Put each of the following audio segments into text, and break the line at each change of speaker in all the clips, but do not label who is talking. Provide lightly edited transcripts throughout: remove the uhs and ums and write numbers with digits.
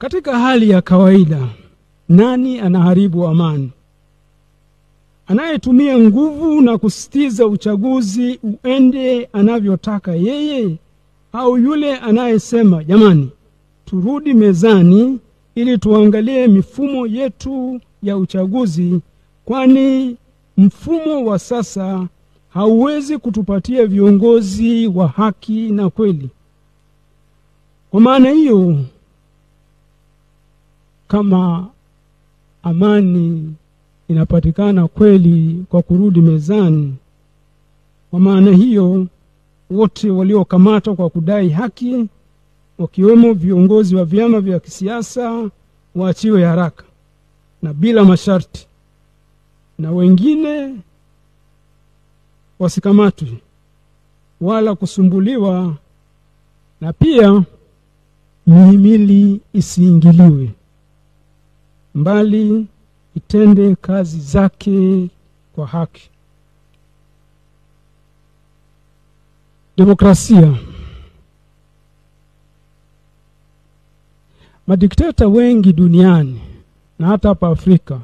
Katika hali ya kawaida, nani anaharibu amani? Anayetumia nguvu na kusitiza uchaguzi uende anavyotaka yeye, au yule anayesema jamani, turudi mezani ili tuangalie mifumo yetu ya uchaguzi, kwani mfumo wa sasa hauwezi kutupatia viongozi wa haki na kweli. Kwa maana hiyo, kama amani inapatikana kweli kwa kurudi mezani, kwa maana hiyo wote waliokamatwa kwa kudai haki, wakiwemo viongozi wa vyama vya kisiasa, waachiwe haraka na bila masharti, na wengine wasikamatwe wala kusumbuliwa, na pia mihimili isiingiliwe, mbali itende kazi zake kwa haki. Demokrasia. Madikteta wengi duniani na hata hapa Afrika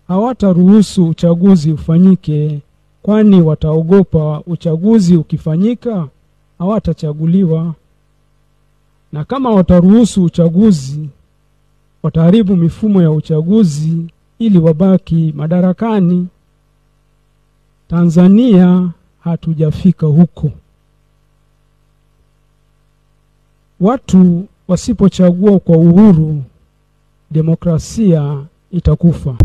hawataruhusu uchaguzi ufanyike, kwani wataogopa uchaguzi ukifanyika hawatachaguliwa, na kama wataruhusu uchaguzi wataharibu mifumo ya uchaguzi ili wabaki madarakani. Tanzania hatujafika huko. Watu wasipochagua kwa uhuru, demokrasia itakufa.